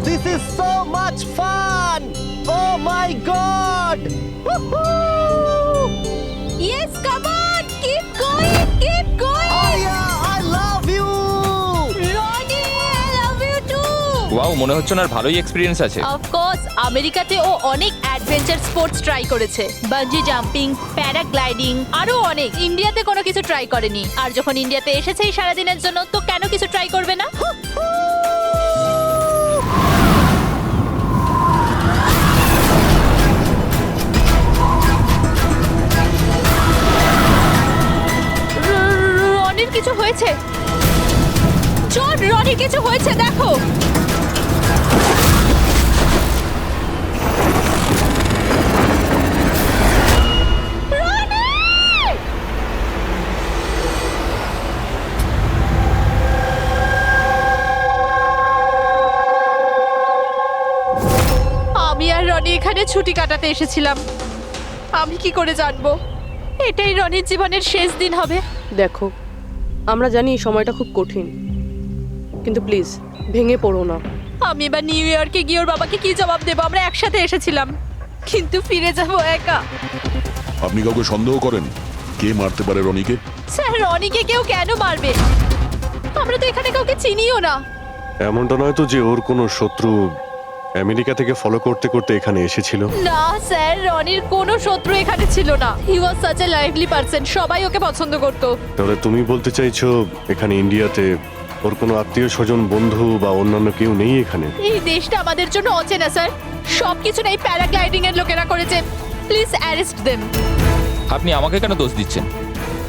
This is so much fun! Oh my god! Yes, come on! Keep going! Keep going! Alia, I love you! Ronnie, I love you too! Wow, মনে হচ্ছে না ভালোই experience আছে। Of course, আমেরিকাতে ও অনেক adventure sports try করেছে। Bungee jumping, paragliding, আরো অনেক। ইন্ডিয়াতে কোনো কিছু ট্রাই করেনি। আর যখন ইন্ডিয়াতে এসেছে এই সারাদিনের জন্য, তো কেন কিছু ট্রাই করবে না? রনির কিছু হয়েছে। চল, রনির কিছু হয়েছে, দেখো। আমি আর রনি এখানে ছুটি কাটাতে এসেছিলাম। আমি কি করে জানবো এটাই রনির জীবনের শেষ দিন হবে? দেখো, আমরা জানি এই সময়টা খুব কঠিন, কিন্তু প্লিজ ভেঙে পড়ো না। আমি এবার নিউ ইয়র্কে গিয়ে ওর বাবাকে কি জবাব দেবো? আমরা একসাথে এসেছিলাম, কিন্তু ফিরে যাবো একা। আপনি কাউকে সন্দেহ করেন কে মারতে পারে রনিকে? স্যার, রনিকে কেউ কেন মারবে? আমরা তো এখানে কাউকে চিনিও না। এমনটা নয় তো যে ওর কোনো শত্রু আমেরিকা থেকে ফলো করতে করতে এখানে এসেছিল? না স্যার, রনির কোনো শত্রু এখানে ছিল না। He was such a lively person, সবাই ওকে পছন্দ করতো। তাহলে তুমি বলতে চাইছো এখানে ইন্ডিয়াতে ওর কোনো আত্মীয় স্বজন, বন্ধু বা অন্যান্য কেউ নেই এখানে? এই দেশটা আমাদের জন্য অচেনা স্যার। সবকিছু এই প্যারাগ্লাইডিং এর লোকেরা করেছে। Please arrest them. আপনি আমাকে কেন দোষ দিচ্ছেন?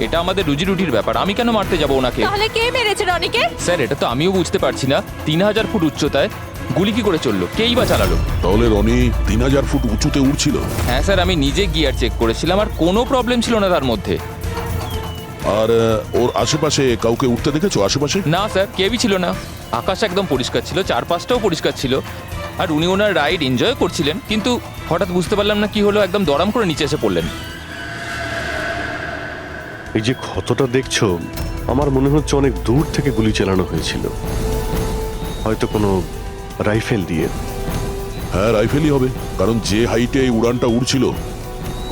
এটা আমাদের রুজি রুটির ব্যাপার, আমি কেন মারতে যাবো ওনাকে? তাহলে কে মেরেছে রনিকে? স্যার, এটা তো আমিও বুঝতে পারছি না। 3000 ফুট উচ্চতায় গুলি কি করে চললো? কেই বা চালালো? তাহলে রনি 3000 ফুট উঁচুতে উঠছিল? হ্যাঁ স্যার, আমি নিজে গিয়ার চেক করেছিলাম, আর কোনো প্রবলেম ছিল না তার মধ্যে। আর ওর আশেপাশে কাউকে উঠতে দেখেছো? আশেপাশে না স্যার, কেউই ছিল না। আকাশ একদম পরিষ্কার ছিল, চারপাশটাও পরিষ্কার ছিল, আর উনি ওনার রাইড এনজয় করছিলেন। কিন্তু হঠাৎ বুঝতে পারলাম না কি হলো, একদম দড়াম করে নিচে এসে পড়লেন। এই যে ক্ষতটা দেখছো, আমার মনে হচ্ছে অনেক দূর থেকে গুলি চালানো হয়েছিল, হয়তো কোনো রাইফেল দিয়ে। হ্যাঁ, রাইফেলই হবে, কারণ যে হাইটে এই উড়ানটা উড়ছিল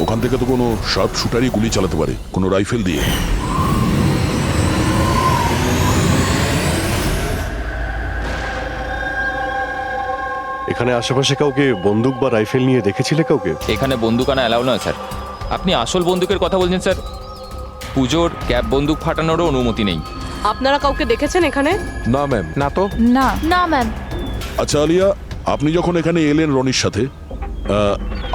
ওখান থেকে তো কোনো শার্প শুটারই গুলি চালাতে পারে, কোনো রাইফেল দিয়ে। এখানে আশেপাশে কাউকে বন্দুক বা রাইফেল নিয়ে দেখেছিলে কাউকে? এখানে বন্দুক আনা অ্যালাউ নয় স্যার। আপনি আসল বন্দুকের কথা বলছেন স্যার? পুজোর ক্যাপ বন্দুক ফাটানোরও অনুমতি নেই। আপনারা কাউকে দেখেছেন এখানে? না ম্যাম, না তো। না না ম্যাম। আচ্ছা আলিয়া, আপনি যখন এখানে এলেন রনির সাথে,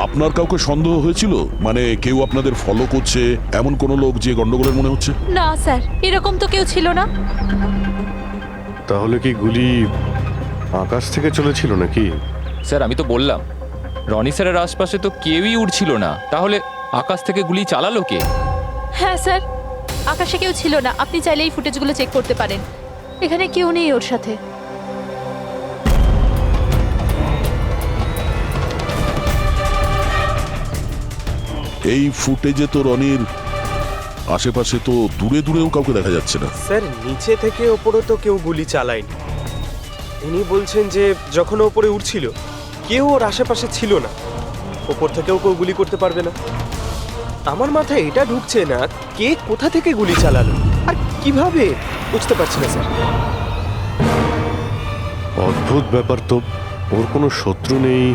আপনার কাউকে সন্দেহ হয়েছিল? মানে কেউ আপনাদের ফলো করছে, এমন কোনো লোক যে গন্ডগোলের মনে হচ্ছে? না স্যার, এরকম তো কেউ ছিল না। তাহলে কি গুলি আকাশ থেকে চলেছিল নাকি? স্যার, আমি তো বললাম রনি স্যারের আশপাশে তো কেউই উড়ছিল না, তাহলে আকাশ থেকে গুলি চালালো কে? হ্যাঁ স্যার, আকাশে কেউ ছিল না। আপনি চাইলে এই ফুটেজগুলো চেক করতে পারেন। এখানে কেউ নেই ওর সাথে। এই ফুটেজে তো রনির আশেপাশে তো দূরে দূরেও কাউকে দেখা যাচ্ছে না। স্যার, নিচে থেকে ওপরে তো কেউ গুলি চালায়নি। ইনি বলছেন যে যখন ও ওপরে উঠছিল কেউ ওর আশেপাশে ছিল না, ওপর থেকেও কেউ গুলি করতে পারবে না। আমার মাথায় এটা ঢুকছে না কে কোথা থেকে গুলি চালালো আর কিভাবে, বুঝতে পারছি না স্যার। অদ্ভুত ব্যাপার তো। ওর কোনো শত্রু নেই,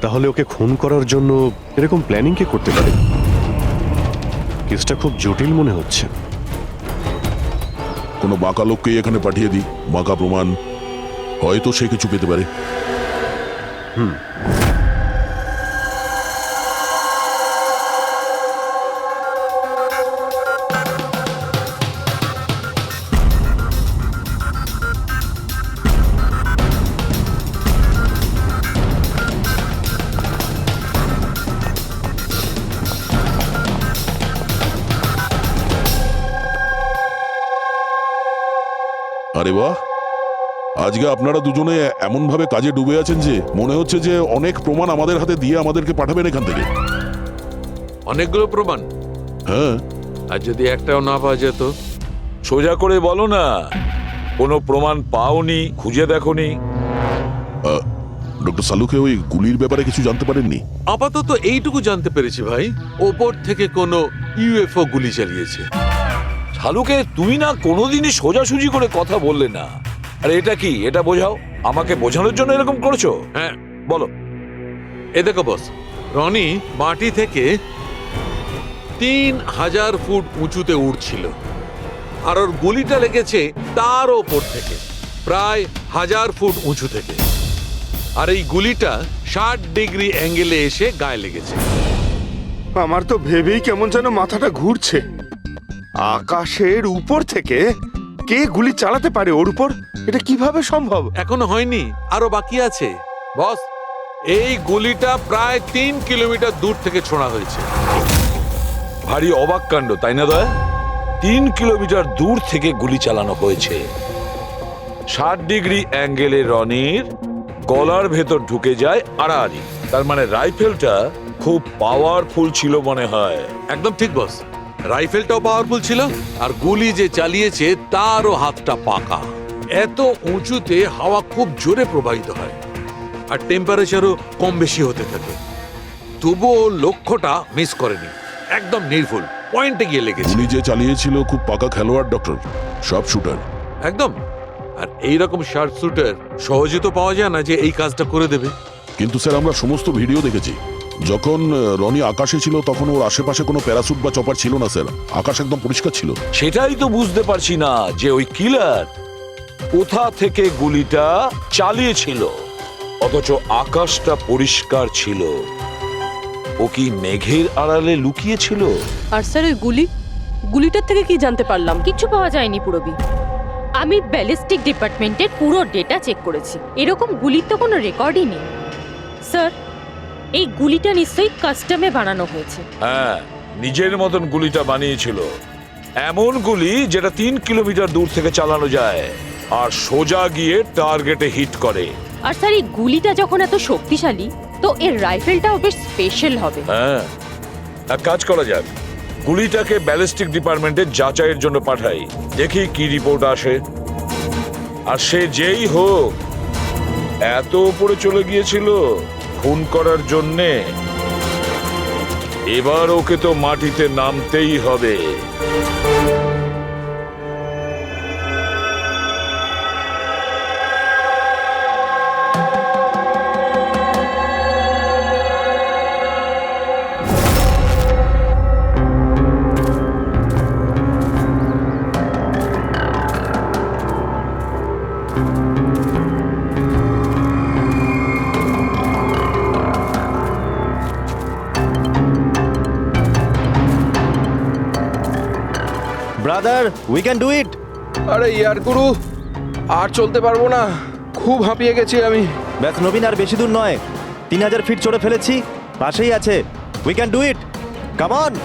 তাহলে ওকে খুন করার জন্য এরকম প্ল্যানিং কে করতে পারে? কেসটা খুব জটিল মনে হচ্ছে। কোনো বাঁকা লোককে এখানে পাঠিয়ে দিই, বাঁকা প্রমাণ, হয়তো সে কিছু পেতে পারে। আরে বাহ, আজকে আপনারা দুজনে এমন ভাবে কাজে ডুবে আছেন যে মনে হচ্ছে যে অনেক প্রমাণ আমাদের হাতে দিয়ে আমাদেরকে পাঠাবেন এখান থেকে। অনেকগুলো প্রমাণ? হ্যাঁ। আর যদি একটাও না পাওয়া যেত? সোজা করে বলো না, কোনো প্রমাণ পাওনি, খুঁজে দেখোনি? ডক্টর সালুকে ওই গুলির ব্যাপারে কিছু জানতে পারেননি? আপাতত এইটুকু জানতে পেরেছি ভাই, ওপর থেকে কোনো ইউএফও গুলি চালিয়েছে। শালুকে তুমি না কোনোদিনই সোজাসুজি করে কথা বললে না। আরে এটা কি, এটা বোঝাও। আমাকে বোঝানোর জন্য এরকম করেছো? হ্যাঁ, বলো। এ দেখো বস, রনি মাটি থেকে 3000 ফুট উঁচুতে উঠছিল, আর ওর গুলিটা লেগেছে তার ওপর থেকে প্রায় 1000 ফুট উঁচু থেকে। আর এই গুলিটা 60 ডিগ্রি অ্যাঙ্গেলে এসে গায়ে লেগেছে। আমার তো ভেবেই কেমন যেন মাথাটা ঘুরছে। আকাশের উপর থেকে কে গুলি চালাতে পারে ওর উপর? এটা কিভাবে সম্ভব? এখনো হয়নি, আরো বাকি আছে বস। এই গুলিটা প্রায় 3 কিলোমিটার দূর থেকে ছোড়া হয়েছে। ভারী অবাক কাণ্ড, তাই না দয়া? 3 কিলোমিটার দূর থেকে গুলি চালানো হয়েছে। 60 ডিগ্রি অ্যাঙ্গেলে রনির গলার ভেতর ঢুকে যায় আড়াআড়ি। তার মানে রাইফেলটা খুব পাওয়ারফুল ছিল মনে হয়। একদম ঠিক বস, রাইফেলটাও পাওয়ারফুল ছিল, আর গুলি যে চালিয়েছে তারও হাতটা পাকা। এত উঁচুতে হাওয়া খুব জোরে প্রবাহিত হয়, আর টেম্পারেচারও কম বেশি হতে থাকে। তবুও লক্ষ্যটা মিস করেনি, একদম নির্ভুল পয়েন্টে গিয়ে লেগেছে। গুলি যে চালিয়েছিল খুব পাকা খেলোয়াড় ডক্টর, সব শুটার। একদম। আর এইরকম শার্ট শুটার সহজে তো পাওয়া যায় না যে এই কাজটা করে দেবে। কিন্তু স্যার আমরা সমস্ত ভিডিও দেখেছি। যখন রনি আকাশে ছিল তখন ওর আশেপাশে কোনো প্যারাসুট বা চপার ছিল না স্যার। আকাশ একদম পরিষ্কার ছিল। সেটাই তো বুঝতে পারছি না যে ওই কিলার কোথা থেকে গুলিটা চালিয়েছিল, অথচ আকাশটা পরিষ্কার ছিল। ও কি মেঘের আড়ালে লুকিয়েছিল? আর স্যার ওই গুলিটার থেকে কি জানতে পারলাম? কিচ্ছু পাওয়া যায়নি পুরবি। আমি ব্যালিস্টিক ডিপার্টমেন্টের পুরো ডেটা চেক করেছি, এরকম গুলির তো কোনো রেকর্ডই নেই। স্যার, এই গুলিটা নিশ্চয়ই কাস্টমে বানানো হয়েছে। হ্যাঁ, নিজের মতন গুলিটা বানিয়েছিল। এমন গুলি যেটা 3 কিলোমিটার দূর থেকে চালানো যায় আর সোজা গিয়ে টার্গেটে হিট করে। আর স্যার, এই গুলিটা যখন এত শক্তিশালী, তো এর রাইফেলটাও বেশ স্পেশাল হবে। হ্যাঁ, এক কাজ করা যাক, গুলিটাকে ব্যালিস্টিক ডিপার্টমেন্টে যাচাইয়ের জন্য পাঠাই, দেখি কি রিপোর্ট আসে। আর সে যেই হোক, এত উপরে চলে গিয়েছিল খুন করার জন্যে, এবার ওকে তো মাটিতে নামতেই হবে। ব্রাদার, উই ক্যান ডু ইট। আরে ইয়ার গুরু, আর চলতে পারবো না, খুব হাঁপিয়ে গেছি আমি। ব্যাস নবীন, আর বেশি দূর নয়, 3000 ফিট চড়ে ফেলেছি, পাশেই আছে। We can do it, come on.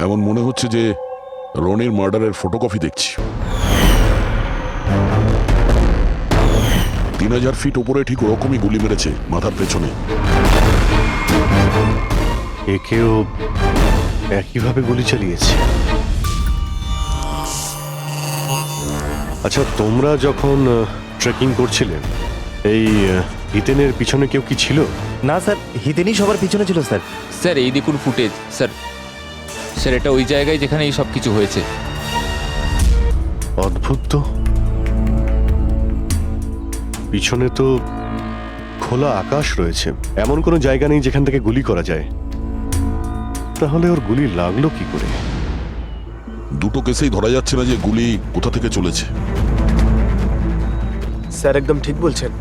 এমন মনে হচ্ছে যে রনির মার্ডারের ফটোকপি দেখছি। 3000 ফিট উপরে ঠিক ওরকমই গুলি মেরেছে মাথার পেছনে। একেও একইভাবে গুলি চালিয়েছে। আচ্ছা, তোমরা যখন ট্রেকিং করছিলে, এই হিতেনের পিছনে কেউ কি ছিল? না স্যার, হিতেনই সবার পিছনে ছিল স্যার। স্যার, এই দেখুন ফুটেজ। স্যার, স্যার এটা ওই জায়গায় যেখানে এই সব কিছু হয়েছে। অদ্ভুত তো, পিছনে তো খোলা আকাশ রয়েছে, এমন কোনো জায়গা নেই যেখান থেকে গুলি করা যায়। তাহলে ওর গুলি লাগলো কি করে? দুটো কেসেই ধরা যাচ্ছে না যে গুলি কোথা থেকে চলেছে। স্যার একদম ঠিক বলছেন।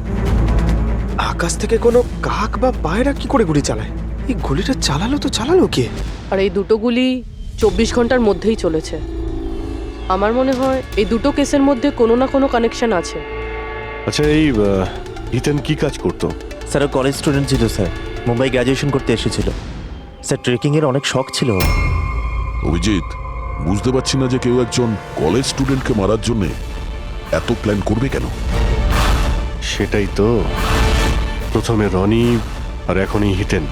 আকাশ থেকে কোনো কাক বা পায়রা কি করে গুলি চালায়? এই গুলিটা চালালো কে? আর এই দুটো গুলি 24 ঘন্টার মধ্যেই চলেছে। আমার মনে হয় এই দুটো কেসের মধ্যে কোনো না কোনো কানেকশন আছে। আচ্ছা, এই ইথেন কি কাজ করতো? স্যার কলেজ স্টুডেন্ট ছিল স্যার, মুম্বাই গ্র্যাজুয়েশন করতে এসেছিল স্যার। ট্রেকিংয়ের অনেক শখ ছিল ওর। অভিজিৎ, বুঝতে পারছি না যে কেউ একজন কলেজ স্টুডেন্টকে মারার জন্য এত প্ল্যান করবে কেন? সেটাই তো, প্রথমে রনি আর এখনই হিতেন।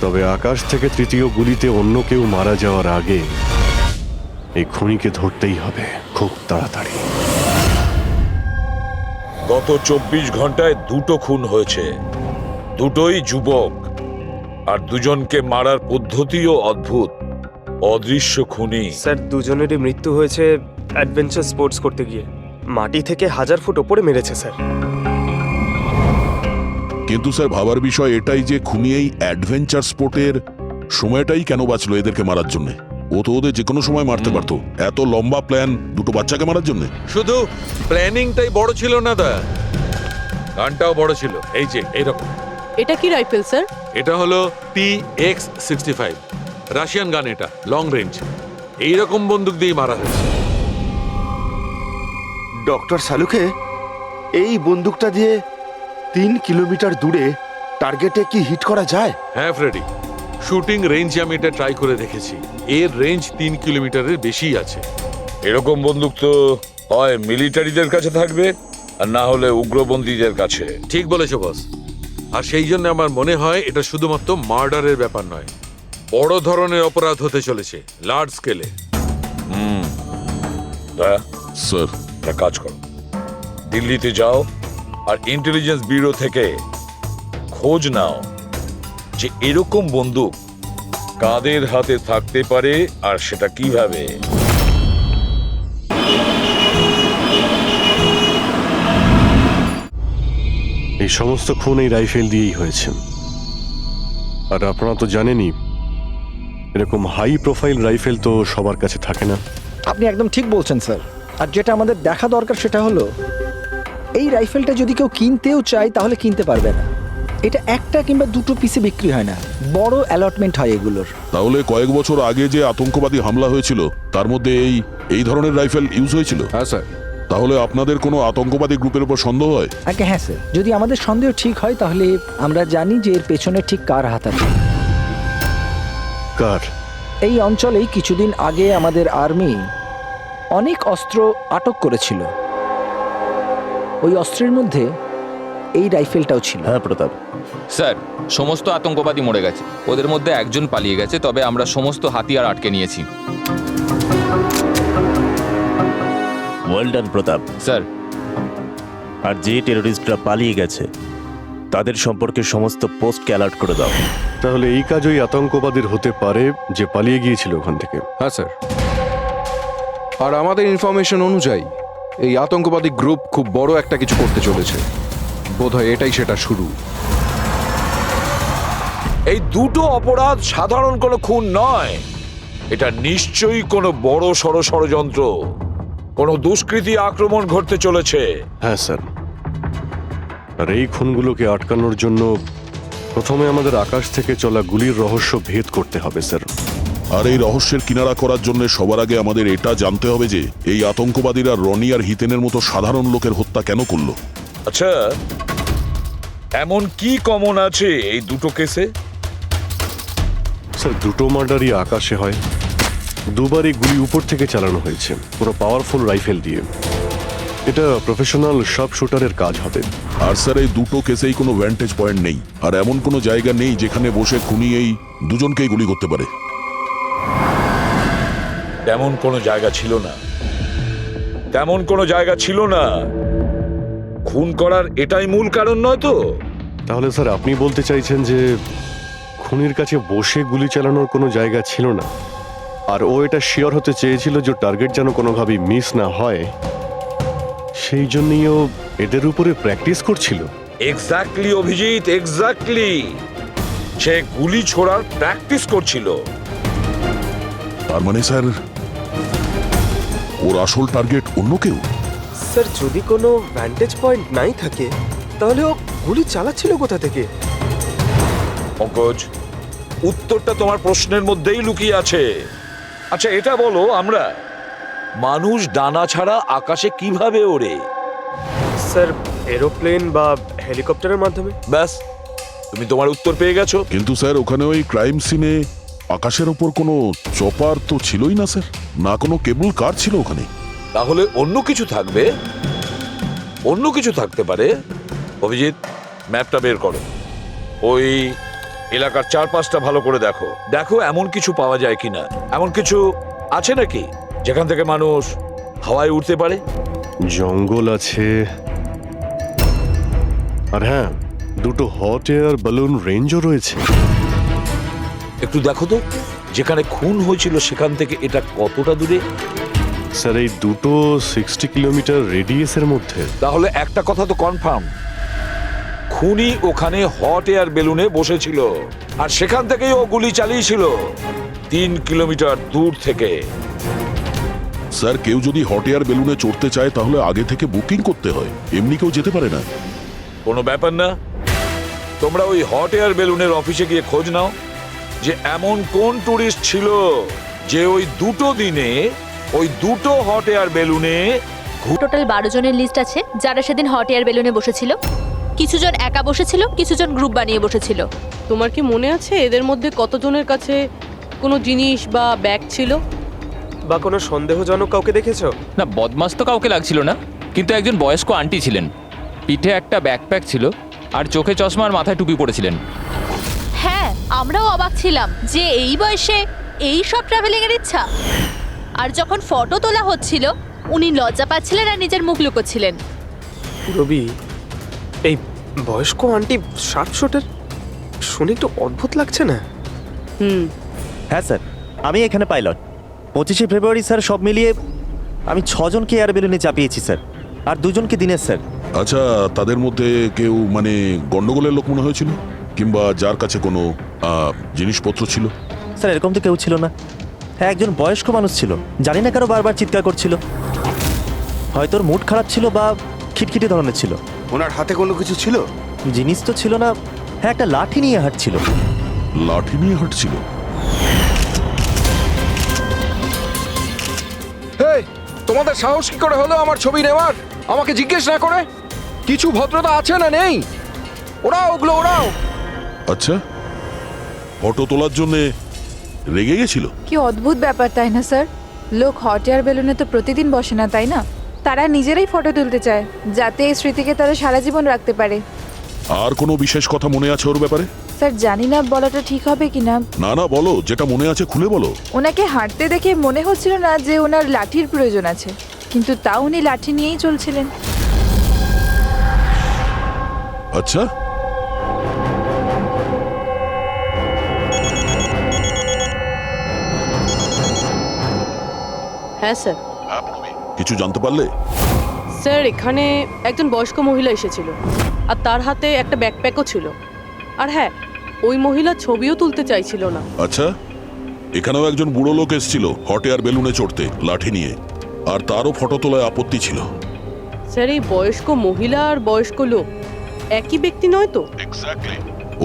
তবে আকাশ থেকে তৃতীয় গুলিতে অন্য কেউ মারা যাওয়ার আগে এই খুনিকে ধরতেই হবে খুব তাড়াতাড়ি। গত 24 ঘন্টায় 2টো খুন হয়েছে, দুটোই যুবক, আর দুজনকে মারার পদ্ধতিও অদ্ভুত। অদৃশ্য খুনি। স্যার, দুজনেরই মৃত্যু হয়েছে অ্যাডভেঞ্চার স্পোর্টস করতে গিয়ে। মাটি থেকে 1000 ফুট ওপরে মেরেছে স্যার। কিন্তু স্যার, ভাবার বিষয় এটাই যে খুনি এই অ্যাডভেঞ্চার স্পোর্টের সময়টাই কেন বাঁচলো এদেরকে মারার জন্য? ও তো ওদের যে কোনো সময় মারতে পারতো। এত লম্বা প্ল্যান দুটো বাচ্চাকে মারার জন্য? শুধু প্ল্যানিংটাই বড় ছিল না দা, গানটাও বড় ছিল। এই যে এইরকম। এটা কি রাইফেল স্যার? এটা হলো PX-65, রাশিয়ান গান। এটা লং রেঞ্জ। এইরকম বন্দুক দিয়ে মারা হয়েছে। ডক্টর সালুকে, এই বন্দুকটা দিয়ে 3 কিলোমিটার দূরে টার্গেটে কি হিট করা যায়? হ্যাঁ ফ্রেডি, শুটিং রেঞ্জে আমি এটা ট্রাই করে দেখেছি। এর রেঞ্জ 3 কিলোমিটারের বেশিই আছে। এরকম বন্দুক তো হয় মিলিটারিদের কাছে থাকবে, আর না হলে উগ্রপন্থীদের কাছে। ঠিক বলেছো বস। আর সেই জন্য আমার মনে হয় এটা শুধুমাত্র মার্ডারের ব্যাপার নয়, বড় ধরনের অপরাধ হতে চলেছে, লার্জ স্কেলে। স্যার, একটা কাজ করো, দিল্লিতে যাও আর ইন্টেলিজেন্স ব্যুরো থেকে খোঁজ নাও যে এরকম বন্দুক কাদের হাতে থাকতে পারে আর সেটা কিভাবে। এই সমস্ত খুন এই রাইফেল দিয়েই হয়েছে। আর আপনারা তো জানেনই, এরকম হাই প্রোফাইল রাইফেল তো সবার কাছে থাকে না। আপনি একদম ঠিক বলছেন স্যার। আর যেটা আমাদের দেখা দরকার সেটা হলো এই রাইফেলটা যদি কেউ কিনতেও চায় তাহলে কিনতে পারবে না। এটা একটা কিংবা দুটো পিসে বিক্রি হয় না, বড় অ্যালটমেন্ট হয় এগুলোর। তাহলে কয়েক বছর আগে যে আতঙ্কবাদী হামলা হয়েছিল তার মধ্যে এই ধরনের রাইফেল ইউজ হয়েছিল? হ্যাঁ স্যার। তাহলে আপনাদের কোনো আতঙ্কবাদী গ্রুপের উপর সন্দেহ হয়? আগে হ্যাঁ স্যার, যদি আমাদের সন্দেহ ঠিক হয় তাহলে আমরা জানি যে এর পেছনে ঠিক কার হাত আছে। কার? এই অঞ্চলেই কিছুদিন আগে আমাদের আর্মি অনেক অস্ত্র আটক করেছিল। ওই অস্ত্রের মধ্যে এই রাইফেলটাও ছিল। হ্যাঁ প্রতাপ স্যার, সমস্ত আতঙ্কবাদী মরে গেছে, ওদের মধ্যে একজন পালিয়ে গেছে, তবে আমরা সমস্ত হাতিয়ার আটকে নিয়েছি। ওয়েল ডান প্রতাপ স্যার। আর যে টেররিস্টরা পালিয়ে গেছে তাদের সম্পর্কে সমস্ত পোস্টকে অ্যালার্ট করে দাও। তাহলে এই কাজ ওই আতঙ্কবাদীর হতে পারে যে পালিয়ে গিয়েছিল ওখান থেকে। হ্যাঁ স্যার। আর আমাদের ইনফরমেশন অনুযায়ী এই আতঙ্কবাদী গ্রুপ খুব বড় একটা কিছু করতে চলেছে। বোধহয় এটাই সেটা শুরু। এই দুটো অপরাধ সাধারণ কোনো খুন নয়, এটা নিশ্চয়ই কোনো বড় সড় ষড়যন্ত্র, কোনো দুষ্কৃতী আক্রমণ ঘটতে চলেছে। হ্যাঁ স্যার। আর এই খুনগুলোকে আটকানোর জন্য প্রথমে আমাদের আকাশ থেকে চলা গুলির রহস্য ভেদ করতে হবে স্যার। আর এই রহস্যের কিনারা করার জন্য সবার আগে আমাদের এটা জানতে হবে যে এই আতঙ্কবাদীরা রনি আর হিতেনের মতো সাধারণ লোকের হত্যা কেন করলো। আচ্ছা, এমন কি কমন আছে এই দুটো কেসে? স্যার, দুটো মার্ডারই আকাশে হয়। দুবারই গুলি উপর থেকে চালানো হয়েছে, পুরো পাওয়ারফুল রাইফেল দিয়ে। এটা প্রফেশনাল শার্প শুটারের কাজ হবে। আর স্যার, এই দুটো কেসেই কোনো ভ্যান্টেজ পয়েন্ট নেই, আর এমন কোনো জায়গা নেই যেখানে বসে খুনি এই দুজনকেই গুলি করতে পারে। তেমন কোনো জায়গা ছিল না, তেমন কোনো জায়গা ছিল না। খুন করার এটাই মূল কারণ নয় তো? তাহলে স্যার আপনি বলতে চাইছেন যে খুনির কাছে বসে গুলি চালানোর কোনো জায়গা ছিল না, আর ও এটা শিওর হতে চেয়েছিল যে টার্গেট যেন কোনোভাবেই মিস না হয়, সেই জন্যই ও এদের উপরে প্র্যাকটিস করছিল। Exactly Abhijit, exactly. সে গুলি ছোড়ার প্র্যাকটিস করছিল। তার মানে স্যার, ওর আসল টার্গেট অন্য কেউ? স্যার, যদি কোনো ভ্যান্টেজ পয়েন্ট নাই থাকে তাহলে ও গুলি চালাচ্ছিল কোথা থেকে? পঙ্কজ, উত্তরটা তোমার প্রশ্নের মধ্যেই লুকিয়ে আছে। আচ্ছা এটা বলো, আমরা মানুষ ডানা ছাড়া আকাশে কিভাবে ওড়ে? স্যার, এরোপ্লেন বা হেলিকপ্টারের মাধ্যমে। ব্যাস, তুমি তোমার উত্তর পেয়ে গেছো। কিন্তু স্যার ওখানে ওই ক্রাইম সিনে আকাশের ওপর কোনো চপার তো ছিলই না স্যার, না কোনো কেবল কার ছিল ওখানে। তাহলে অন্য কিছু থাকবে, অন্য কিছু থাকতে পারে। অভিজিৎ, ম্যাপটা বের করো, ওই এলাকার চারপাশটা ভালো করে দেখো, দেখো এমন কিছু পাওয়া যায় কিনা। এমন কিছু আছে নাকি যেখান থেকে মানুষ হাওয়ায় উঠতে পারে? জঙ্গল আছে, আর হ্যাঁ, দুটো হট এয়ার বালুন রেঞ্জও রয়েছে। একটু দেখো তো, যেখানে খুন হয়েছিল সেখান থেকে এটা কতটা দূরে? স্যার এই দুটো 60 কিলোমিটার রেডিয়াসের মধ্যে। তাহলে একটা কথা তো কনফার্ম, খুনি ওখানে হট এয়ার বেলুনে বসেছিল আর সেখান থেকেই ও গুলি চালিয়েছিল 3 কিলোমিটার দূর থেকে। স্যার কেউ যদি হট এয়ার বেলুনে চড়তে চায় তাহলে আগে থেকে বুকিং করতে হয়, এমনি কেউ যেতে পারে না। কোনো ব্যাপার না, তোমরা ওই হট এয়ার বেলুনের অফিসে গিয়ে খোঁজ নাও যে এমন কোন টুরিস্ট ছিল যে ওই দুটো দিনে ওই দুটো হট এয়ার বেলুনে। টোটাল 12 জনের লিস্ট আছে যারা সেদিন হট এয়ার বেলুনে বসেছিল। কিছু জন একা বসেছিল, কিছু জন গ্রুপ বানিয়ে বসেছিল। তোমার কি মনে আছে এদের মধ্যে কতজনের কাছে কোনো জিনিস বা ব্যাগ ছিল? বা কোনো সন্দেহজনক কাউকে দেখেছো? না, বদমাস তো কাউকে লাগছিল না, কিন্তু একজন বয়স্ক আন্টি ছিলেন, পিঠে একটা ব্যাকপ্যাক ছিল আর চোখে চশমা আর মাথায় টুপি পরেছিলেন। হ্যাঁ, আমরাও অবাক ছিলাম যে এই বয়সে এই সব ট্রাভেলিং এর ইচ্ছা। আর যখন ফটো তোলা হচ্ছিল উনি লজ্জা পাচ্ছিলেন আর নিজের মুখ লুকোচ্ছিলেন। রবি, এই বয়স্ক আন্টি শার্প শুটার শুনে একটু অদ্ভুত লাগছে না? হ্যাঁ স্যার, আমি এখানে পাইলট। 25শে ফেব্রুয়ারি স্যার সব মিলিয়ে আমি 6 জনকে এয়ার বেলুনে চাপিয়েছি স্যার, আর 2 জনকে দিনের স্যার। আচ্ছা, তাদের মধ্যে কেউ মানে গন্ডগোলের লোক মনে হয়েছিল, কিংবা যার কাছে কোনো জিনিসপত্র ছিল? স্যার এরকম তো কেউ ছিল না। হ্যাঁ, একজন বয়স্ক মানুষ ছিল, জানি না কারো বারবার চিৎকার করছিল। হয়তো ওর মুড খারাপ ছিল বা খিটখিটে ধরনের ছিল। ওনার হাতে কোনো কিছু ছিল? জিনিস তো ছিল না। হ্যাঁ, একটা লাঠি নিয়ে হাঁটছিল। লাঠি নিয়ে হাঁটছিল? হেই, তোমাদের সাহস কি করে হলো আমার ছবি নেওয়ার, আমাকে জিজ্ঞেস না করে? কিছু ভদ্রতা আছে না নেই? ওরাও ওগুলো ওরাও। আচ্ছা, ফটো তোলার জন্য রেগে গেছিল? কি অদ্ভুত ব্যাপার, তাই না স্যার? লোক হট এয়ার বেলুনে তো প্রতিদিন বসে না, তাই না? তারা নিজেরাই ফটো তুলতে চায় যাতে এই স্মৃতিকে তারা সারা জীবন রাখতে পারে। আর কোনো বিশেষ কথা মনে আছে ওর ব্যাপারে? স্যার জানি না বলাটা ঠিক হবে কিনা। না না, বলো, যেটা মনে আছে খুলে বলো। ওনাকে হাঁটতে দেখে মনে হচ্ছিল না যে ওনার লাঠির প্রয়োজন আছে, কিন্তু তাও উনি লাঠি নিয়েই চলছিলেন। আচ্ছা, হ্যাঁ স্যার। কিছু জানতে পারলে? স্যার এখানে একজন বয়স্ক মহিলা এসেছিল আর তার হাতে একটা ব্যাকপ্যাকও ছিল। আর হ্যাঁ, ওই মহিলা ছবিও তুলতে চাইছিল না। আচ্ছা, এখানেও একজন বুড়ো লোক এসেছিল হট এয়ার বেলুনে চড়তে লাঠি নিয়ে, আর তারও ফটো তোলায় আপত্তি ছিল। স্যার এই বয়স্ক মহিলা আর বয়স্ক লোক একই ব্যক্তি নয় তো?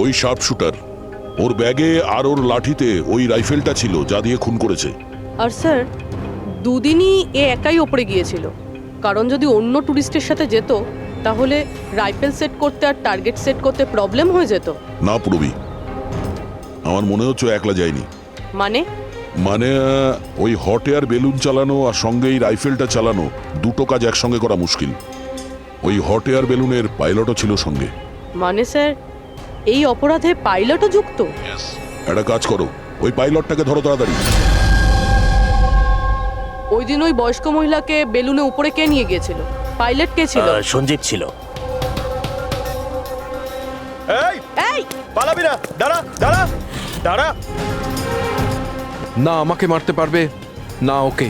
ওই শার্প শুটার, ওর ব্যাগে আর ওর লাঠিতে ওই রাইফেলটা ছিল যা দিয়ে খুন করেছে। আর স্যার দুদিনই এ একাই ওপরে গিয়েছিল, কারণ যদি অন্য টুরিস্টের সাথে যেত তাহলে রাইফেল সেট করতে আর টার্গেট সেট করতে প্রবলেম হয়ে যেত। না পুরবি, আমার মনে হচ্ছে ও একলা যায়নি। মানে ওই হট এয়ার বেলুন চালানো আর সঙ্গে এই রাইফেলটা চালানো দুটো কাজ একসঙ্গে করা মুশকিল। ওই হট এয়ার বেলুনের পাইলটও ছিল সঙ্গে। মানে স্যার এই অপরাধে পাইলটও যুক্ত? একটা কাজ করো, ওই পাইলটটাকে ধরো তাড়াতাড়ি। ওই দিন ওই বয়স্ক মহিলাকে বেলুনে উপরে কে নিয়ে গিয়েছিল? পাইলট কে ছিল? সঞ্জীব ছিল। এই পালাবি না, দাঁড়া দাঁড়া দাঁড়া। না আমাকে মারতে পারবে না ওকে।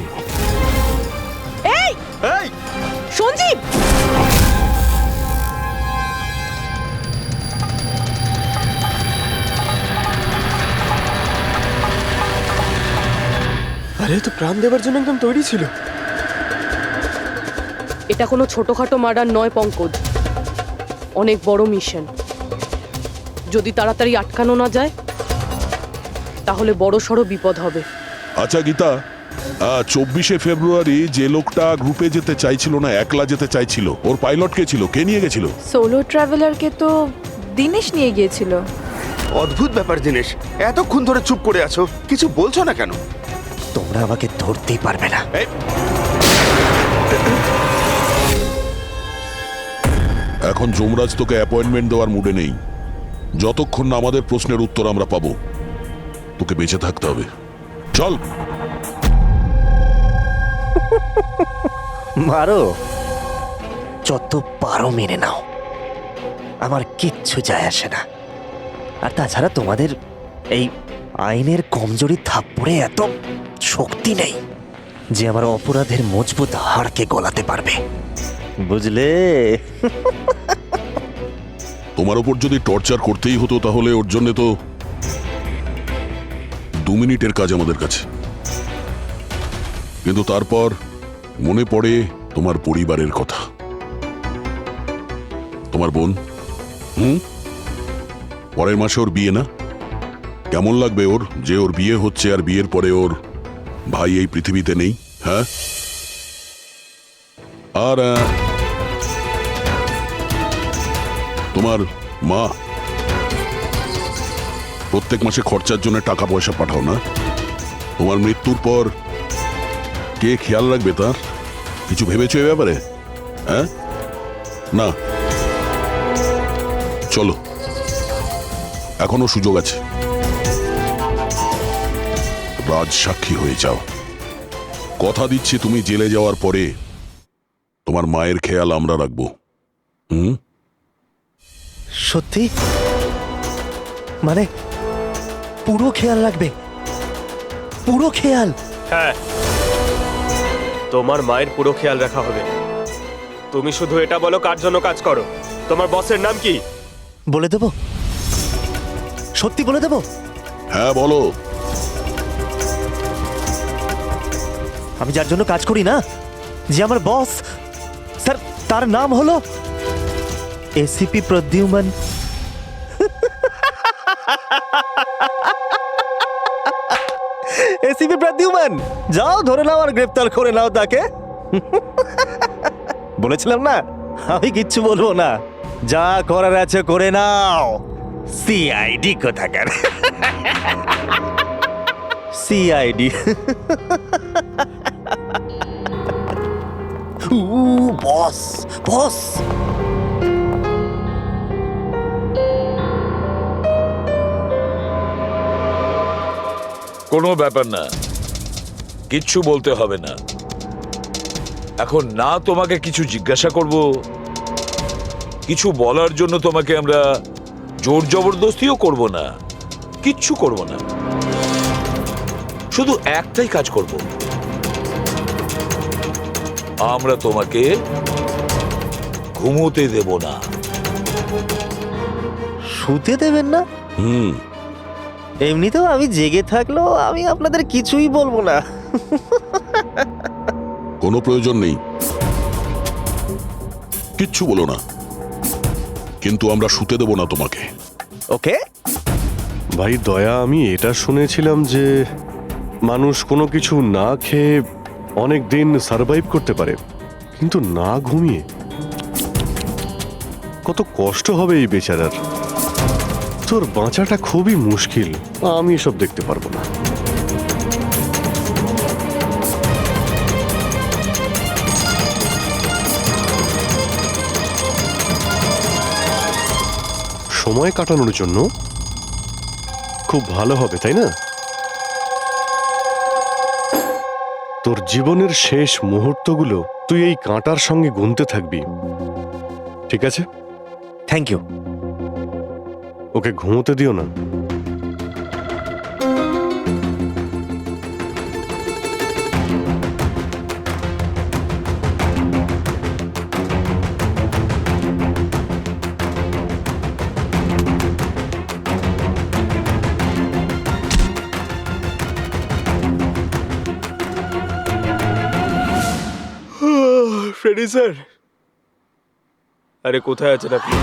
এই এই সঞ্জীব! আরে তো প্রাণ দেওয়ার জন্য একদম তৈরি ছিল। এটা কোনো ছোটখাটো মার্ডার নয় পঙ্কজ, অনেক বড় মিশন। যদি তাড়াতাড়ি আটকানো না যায় তাহলে বড় সড় বিপদ হবে। আচ্ছা গীতা, 24শে ফেব্রুয়ারি যে লোকটা গ্রুপে যেতে চাইছিল না, একলা যেতে চাইছিল, ওর পাইলট কে ছিল? কে নিয়ে গেছিল? সোলো ট্রাভেলারকে তো দিনেশ নিয়ে গিয়েছিল। অদ্ভুত ব্যাপার দিনেশ, এতক্ষণ ধরে চুপ করে আছো, কিছু বলছো না কেন? তোমরা আমাকে ধরতেই পারবে না। এই, এখন যমরাজ তোকে অ্যাপয়েন্টমেন্ট দেওয়ার মুডে নেই। যতক্ষণ না আমাদের প্রশ্নের উত্তর আমরা পাবো, তোকে বেঁচে থাকতে হবে। চল। মারো, যত পারো মেনে নাও, আমার কিচ্ছু যায় আসে না। আর তাছাড়া তোমাদের এই আইনের কমজোরি থাপ্পড়ে এত শক্তি নেই যে আমার অপরাধের মজবুত হাড়কে গলাতে পারবে, বুঝলে? তোমার উপর যদি টর্চার করতেই হতো তাহলে ওর জন্য তো 2 মিনিটের কাজ আমাদের কাছে। কিন্তু তারপর মনে পড়ে তোমার পরিবারের কথা, তোমার বোন। পরের মাসে ওর বিয়ে না? কেমন লাগবে ওর যে ওর বিয়ে হচ্ছে আর বিয়ের পরে ওর ভাই এই পৃথিবীতে নেই? হ্যাঁ, আর তোমার মা প্রত্যেক মাসে খরচার জন্য টাকা পয়সা পাঠাও না? তোমার মৃত্যুর পর কে খেয়াল রাখবে তার? কিছু ভেবেছো এ ব্যাপারে? হ্যাঁ, না। চলো, এখনো সুযোগ আছে। রাজ সাক্ষী হয়ে যাও। কথা দিচ্ছি তুমি জেলে যাওয়ার পরে তোমার মায়ের খেয়াল আমরা রাখবো। সত্যি? মানে পুরো খেয়াল রাখবে? পুরো খেয়াল? হ্যাঁ, তোমার মায়ের পুরো খেয়াল রাখা হবে। তুমি শুধু এটা বলো কার জন্য কাজ করো। তোমার বসের নাম কি? বলে দেব? সত্যি বলে দেব? হ্যাঁ বলো। আমি যার জন্য কাজ করি না, যে আমার বস, স্যার, তার নাম হলো এসিপি প্রদ্যুম্ন। এসিপি প্রদ্যুম্ন, যাও ধরে নাও আর গ্রেফতার করে নাও তাকে। বলেছিলাম না আমি কিচ্ছু বলবো না, যা করার আছে করে নাও। সিআইডি কোথাকার। সিআইডি। বস, বস। কোনো ব্যাপার না, কিচ্ছু বলতে হবে না। এখন না তোমাকে কিছু জিজ্ঞাসা করব, কিছু বলার জন্য তোমাকে আমরা জোর জবরদস্তিও করব না, কিচ্ছু করব না। শুধু একটাই কাজ করব, আমরা তোমাকে ঘুমোতে দেব না। শুতে দেবেন না? এমনিতেও আমি জেগে থাকলেও আমি আপনাদের কিছুই বলবো না। কোনো প্রয়োজন নেই, কিচ্ছু বলো না, কিন্তু আমরা শুতে দেব না তোমাকে। ওকে ভাই দয়া, আমি এটা শুনেছিলাম যে মানুষ কোনো কিছু না খেয়ে অনেক দিন সার্ভাইভ করতে পারে, কিন্তু না ঘুমিয়ে। কত কষ্ট হবে এই বেচারার। তোর বাঁচাটা খুবই মুশকিল, আমি এসব দেখতে পারবো না। সময় কাটানোর জন্য খুব ভালো হবে, তাই না? তোর জীবনের শেষ মুহূর্তগুলো তুই এই কাঁটার সঙ্গে গুনতে থাকবি, ঠিক আছে? Thank you. ওকে ঘুমোতে দিও না। ফ্রেডি স্যার, আরে কোথায় আছেন আপনি?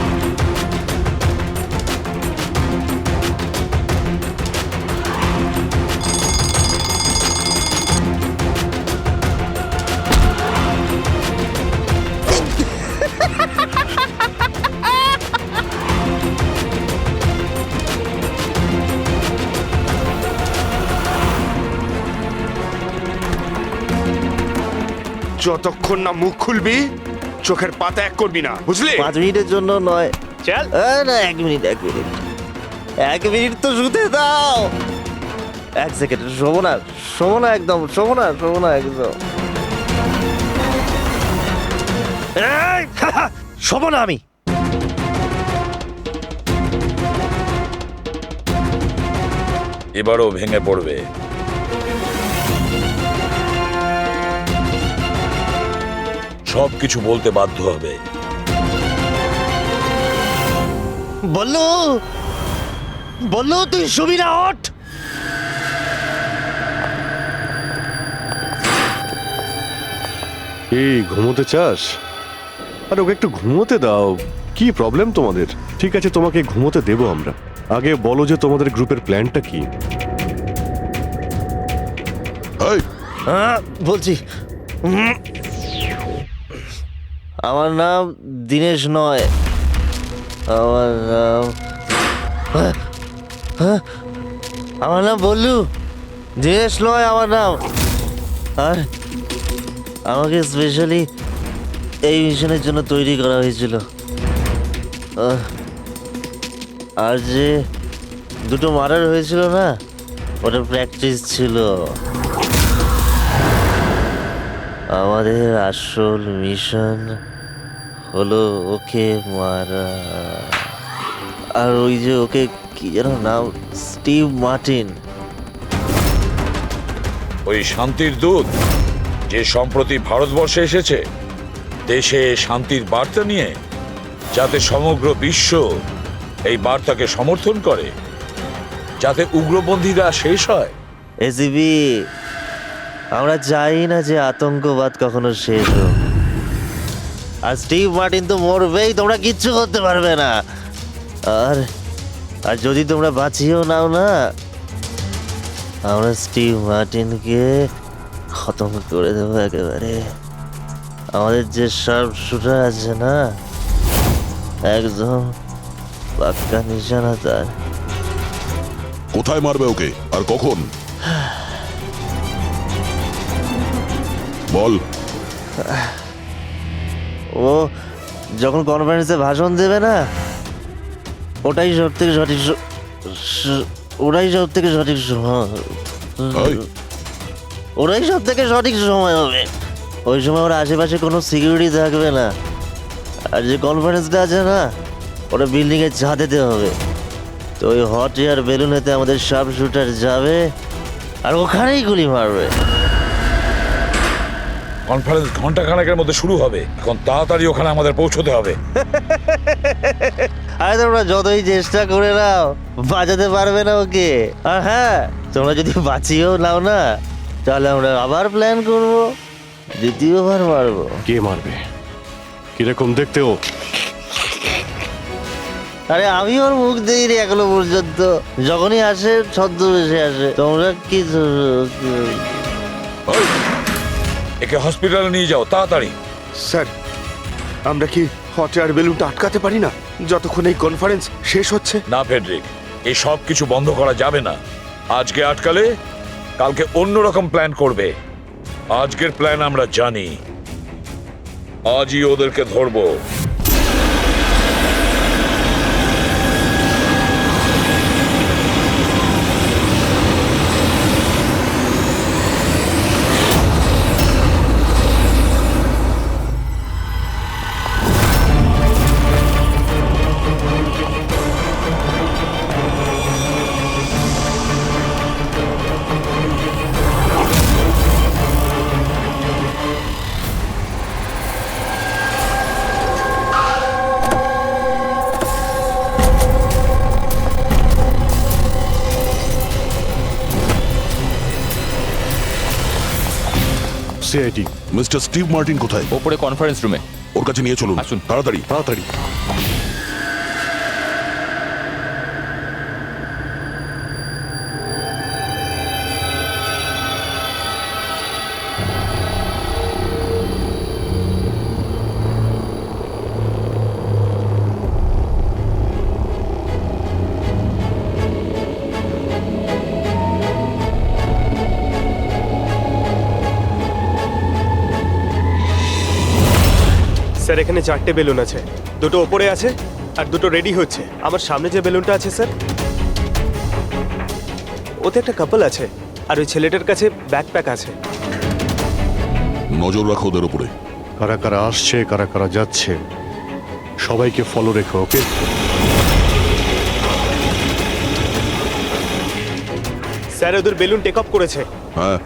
যতক্ষণ না মুখ খুলবি চোখের পাতা এক করবি না, বুঝলি? 5 মিনিটের জন্য নয়। চল। না 1 মিনিট 1 মিনিট 1 মিনিট তো শুতে দাও। 1 সেকেন্ড, শোবো না, শোবো না একদম, শোবো না, শোবো না একদম। এই, শোবো না আমি। এবারও ভেঙে পড়বে। সবকিছু বলতে বাধ্য হবে। বললু, বললু তুই শুবি না, ওঠ। এই ঘুমোতে চাস? আর ওকে একটু ঘুমোতে দাও। কি প্রবলেম তোমাদের? ঠিক আছে, তোমাকে ঘুমোতে দেবো আমরা। আগে বলো যে তোমাদের গ্রুপের প্ল্যানটা কি? এই, হ্যাঁ বলছি। আমার নাম দীনেশ নয়, আমার নাম আমার নাম বললু। দীনেশ নয় আমার নাম। আর আমাকে স্পেশালি এই মিশনের জন্য তৈরি করা হয়েছিল। আর যে 2টো মার্ডার হয়েছিল না, ওটা প্র্যাকটিস ছিল। আমাদের আসল মিশন হলো ওকে মারা। আর ওই যে ওকে কি যেন নাম, স্টিভ মার্টিন। ওই শান্তির দূত যে সম্প্রতি ভারতবর্ষে এসেছে দেশে শান্তির বার্তা নিয়ে, যাতে সমগ্র বিশ্ব এই বার্তাকে সমর্থন করে, যাতে উগ্রপন্থীরা শেষ হয়। এসিবি, আমরা চাই না যে আতঙ্কবাদ কখনো শেষ হোক। আর স্টিভ মার্টিন তো মরবেই, তোমরা কিচ্ছু করতে পারবে না। আর আর যদি তোমরা বাঁচিয়েও নাও না, আমরা স্টিভ মার্টিনকে খতম করে দেবো একেবারে। আমাদের যে শার্প শুটার আছে না, একদম পাক্কা নিশানা তার। কোথায় মারবে ওকে আর কখন? বল। ও যখন কনফারেন্সে ভাষণ দেবে না, ওটাই সব থেকে সঠিক ওটাই সব থেকে সঠিক সময়। ওটাই সব থেকে সঠিক সময় হবে। ওই সময় ওর আশেপাশে কোনো সিকিউরিটি থাকবে না। আর যে কনফারেন্সটা আছে না, ওটা বিল্ডিংয়ের ছাদেতে হবে। তো ওই হট এয়ার বেলুনেতে আমাদের শার্প শুটার যাবে আর ওখানেই গুলি মারবে। কনফারেন্স ঘন্টাখানেকের মধ্যে শুরু হবে। এখন তাড়াতাড়ি ওখানে আমাদের পৌঁছতে হবে। আরে তোমরা যতই চেষ্টা করে নাও, বাঁচাতে পারবে না ওকে। আর হ্যাঁ, তোমরা যদি বাঁচিয়েও নাও না, তাহলে আমরা আবার প্ল্যান করব, দ্বিতীয়বার মারবো। কে মারবে? কিরকম দেখতে ও? আরে আমি ওর মুখ দেইনি এখনো পর্যন্ত। যখনই আসে ছদ্মবেশে আসে। তোমরা কি একে হসপিটালে নিয়ে যাও তাড়াতাড়ি। স্যার, আমরা কি হট এয়ার বেলুনটা আটকাতে পারি না যতক্ষণ এই কনফারেন্স শেষ হচ্ছে? না ফেডরিক, এই সব কিছু বন্ধ করা যাবে না। আজকে আটকালে কালকে অন্যরকম প্ল্যান করবে। আজকের প্ল্যান আমরা জানি, আজই ওদেরকে ধরবো। সিআইটি। মিস্টার স্টিভ মার্টিন কোথায়? ওপরে কনফারেন্স রুমে। ওর কাছে নিয়ে চলুন, আসুন। তাড়াতাড়ি। তাড়াতাড়ি। স্যার এখানে 4টে বেলুন আছে, দুটো ওপরে আছে আর দুটো রেডি হচ্ছে। আমার সামনে যে বেলুনটা আছে স্যার, ওতে একটা কাপল আছে, আর ওই ছেলেটার কাছে ব্যাকপ্যাক আছে। নজর রাখো ওদের উপরে। কারা কারা আসছে, কারা কারা যাচ্ছে, সবাইকে ফলো রেখো, ওকে? স্যার ওদের বেলুন টেক অফ করেছে। হ্যাঁ,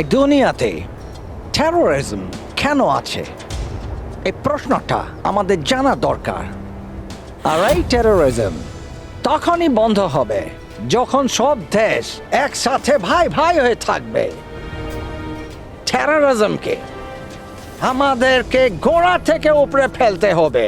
এই দুনিয়াতে টেরোরিজম কেন আছে, এই প্রশ্নটা আমাদের জানা দরকার। আর এই টেরোরিজম তখনই বন্ধ হবে যখন সব দেশ একসাথে ভাই ভাই হয়ে থাকবে। টেরোরিজমকে আমাদেরকে গোড়া থেকে উপরে ফেলতে হবে।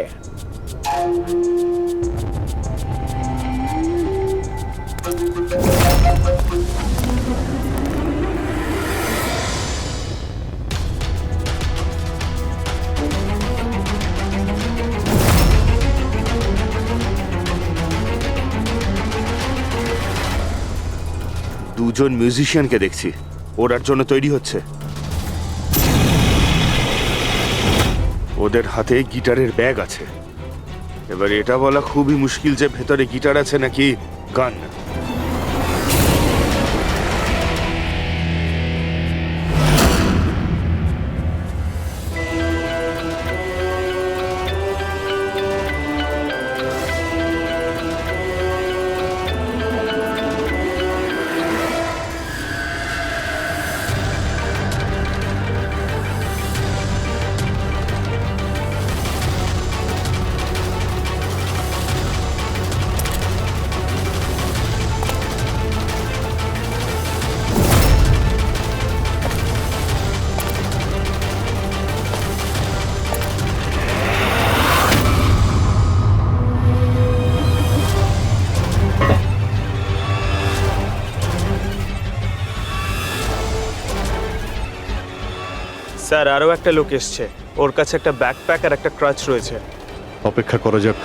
দুজন মিউজিশিয়ানকে দেখছি, ওরার জন্য তৈরি হচ্ছে। ওদের হাতে গিটারের ব্যাগ আছে। এবার এটা বলা খুবই মুশকিল যে ভেতরে গিটার আছে নাকি গান। স্যার আরও একটা লোক এসছে, ওর কাছে একটা ব্যাকপ্যাক আর একটা ক্রাচ রয়েছে। অপেক্ষা করা যাক।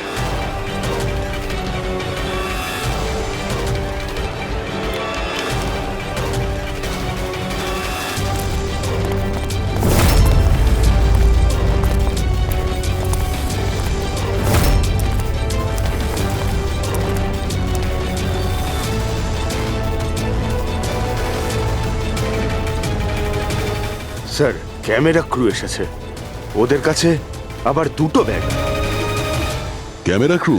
স্যার ক্যামেরা ক্রু এসেছে, ওদের কাছে আবার দুটো ব্যাগ। Camera crew?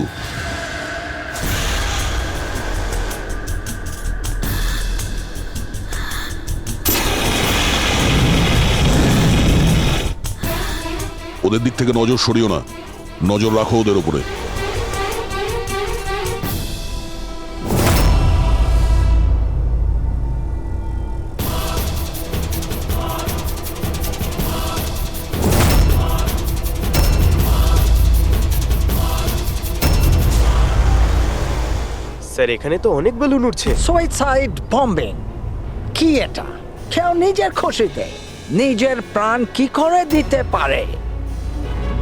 ওদের দিক থেকে নজর সরিও না, নজর রাখো ওদের উপরে। স্যার এখানে তো অনেক বেলুন উঠছে। সুইসাইড বম্বিং কি এটা? কেউ নিজের খুশিতে নিজের প্রাণ কি করে দিতে পারে?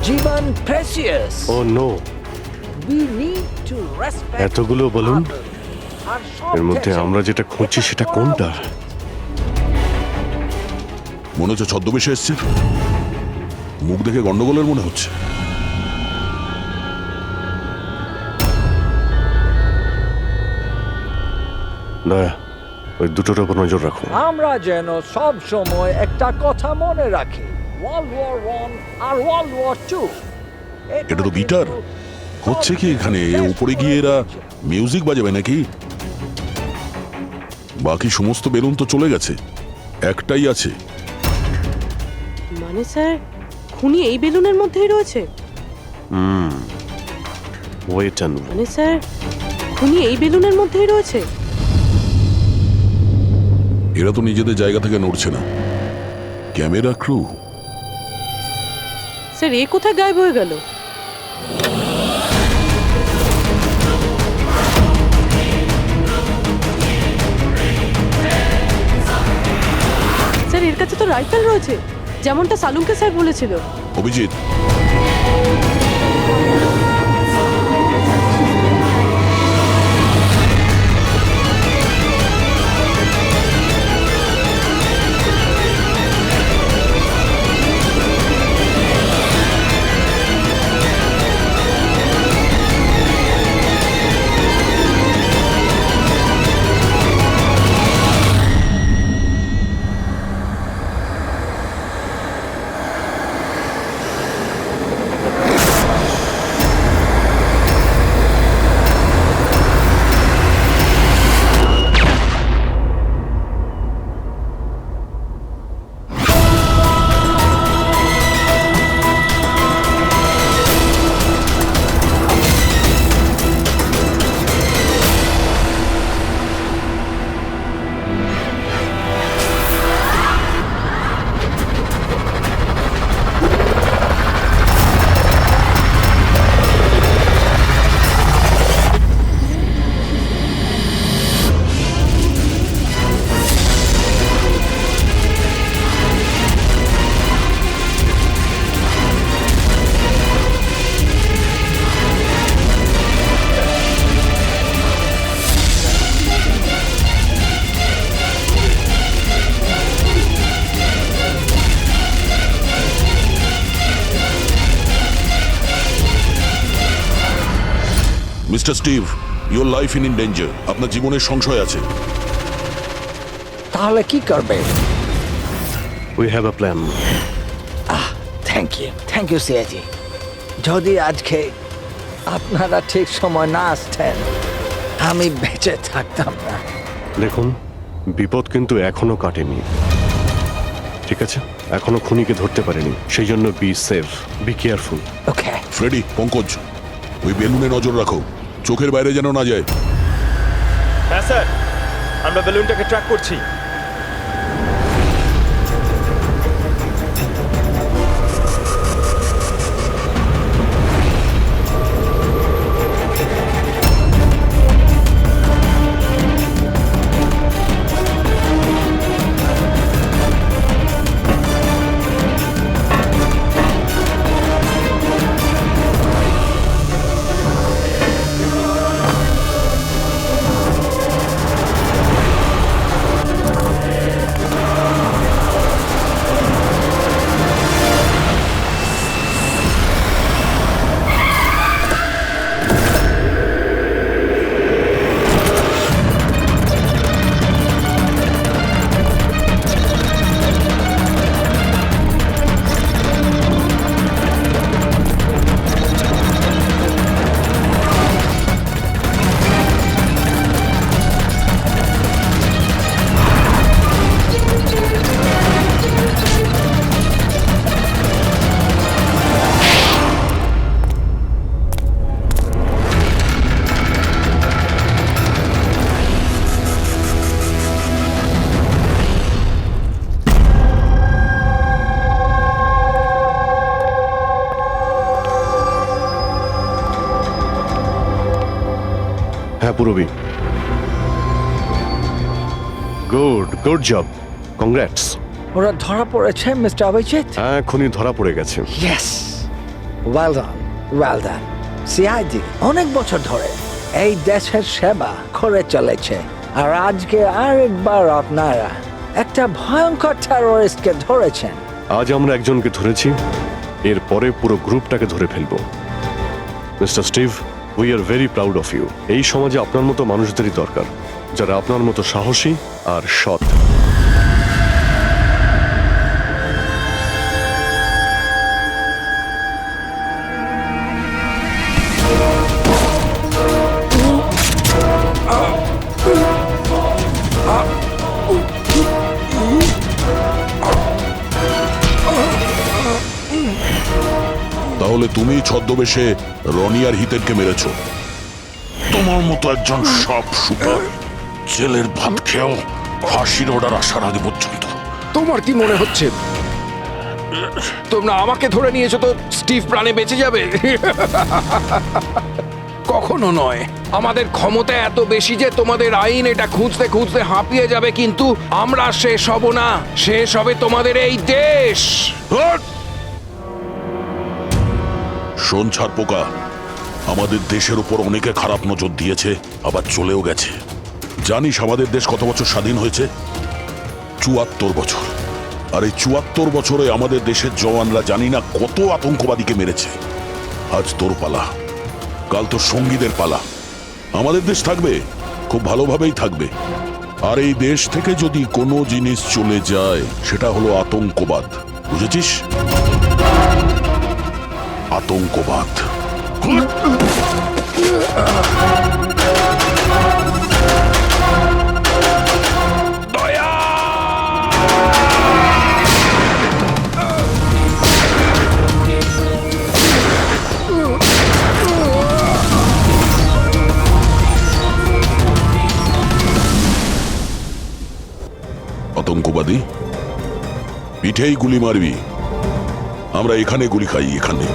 জীবন precious. Oh no, We need to respect এতগুলো বলুন, others. আর সব এর মধ্যে দেশে আমরা যেটা খুঁজছি এটা সেটা করা কোনটা? উচিত। মনে হচ্ছে ছদ্মবেশে এসছে, মুখ দেখে গন্ডগোলের মনে হচ্ছে। দয়া, ওই দুটোর উপর নজর রাখো। আমরা যেন সব সময় একটা কথা মনে রাখি, ওয়ার্ল্ড ওয়ার 1 আর ওয়ার্ল্ড ওয়ার 2। এটা তো গিটার। হচ্ছে কি এখানে? উপরে গিয়ে এরা মিউজিক বাজাবে নাকি? বাকি সমস্ত বেলুন তো চলে গেছে, একটাই আছে। মানে স্যার খুনি এই বেলুনের মধ্যেই রয়েছে? ওয়েট অ্যান্ড মানে স্যার খুনি এই বেলুনের মধ্যেই রয়েছে? এরা তো নিজেদের জায়গা থেকে নড়ছে না। Camera crew. স্যার এ কোথায় গায়েব হয়ে গেল? স্যার এর কাছে তো রাইফেল রয়েছে, যেমনটা সালুমকে স্যার বলেছিল। Abhijit, mister Steve, your life in danger. আপনার জীবনের সংশয় আছে। তাহলে কি করবে? We have a plan. Thank you সিয়াজি। যদি আজকে আপনারা ঠিক সময় না আসতেন আমি বেঁচে থাকতাম না। দেখুন, বিপদ কিন্তু এখনো কাটেনি, ঠিক আছে? এখনো খুনিকে ধরতে পারেনি, সেই জন্য be safe, be careful. Okay Freddie, Pankaj, ওই বেলুনে নজর রাখো, চোখের বাইরে যেন না যায়। হ্যাঁ স্যার, আমরা বেলুনটাকে ট্র্যাক করছি। হ্যাঁ পুরবি, গুড জব, কংগ্রাটস। ওরা ধরা পড়েছে মিস্টার অভিজিৎ? হ্যাঁ, খুনি ধরা পড়ে গেছে। Yes, well done. সিআইডি অনেক বছর ধরে এই দেশের সেবা করে চলেছে, আর আজকে আরেকবার আপনারা একটা ভয়ঙ্কর টেররিস্টকে ধরেছেন। আজ আমরা একজনকে ধরেছি, এরপরে পুরো গ্রুপটাকে ধরে ফেলবো। Mister Steve, we are very proud of you. এই সমাজে আপনার মতো মানুষদেরই দরকার, যারা আপনার মতো সাহসী আর সৎ। তাহলে তুমি ছদ্মবেশে রনি আর হিতেনকে মেরেছ। তোমার মতো একজন সব সুপার জেলের ভাত খেয়েও ফাঁসির অর্ডার আসার আগে পর্যন্ত। তোমার কি মনে হচ্ছে তোমরা আমাকে ধরে নিয়েছো তো স্টিভ প্রাণে বেঁচে যাবে? কখনো নয়। আমাদের ক্ষমতা এত বেশি যে তোমাদের আইন এটা খুঁজতে খুঁজতে হাঁপিয়ে যাবে, কিন্তু আমরা শেষ হব না। শেষ হবে তোমাদের এই দেশ। শোন ছাড় পোকা, আমাদের দেশের উপর অনেকে খারাপ নজর দিয়েছে, আবার চলেও গেছে। জানিস আমাদের দেশ কত বছর স্বাধীন হয়েছে? ৭৪ বছর। আর এই ৭৪ বছরে আমাদের দেশের জওয়ানরা জানি না কত আতঙ্কবাদীকে মেরেছে। আজ তোর পালা, কাল তোর সঙ্গীদের পালা। আমাদের দেশ থাকবে, খুব ভালোভাবেই থাকবে। আর এই দেশ থেকে যদি কোনো জিনিস চলে যায় সেটা হলো আতঙ্কবাদ, বুঝেছিস? আতঙ্কবাদ। আতঙ্কবাদী পিঠেই গুলি মারবি, আমরা এখানে গুলি খাই, এখানে।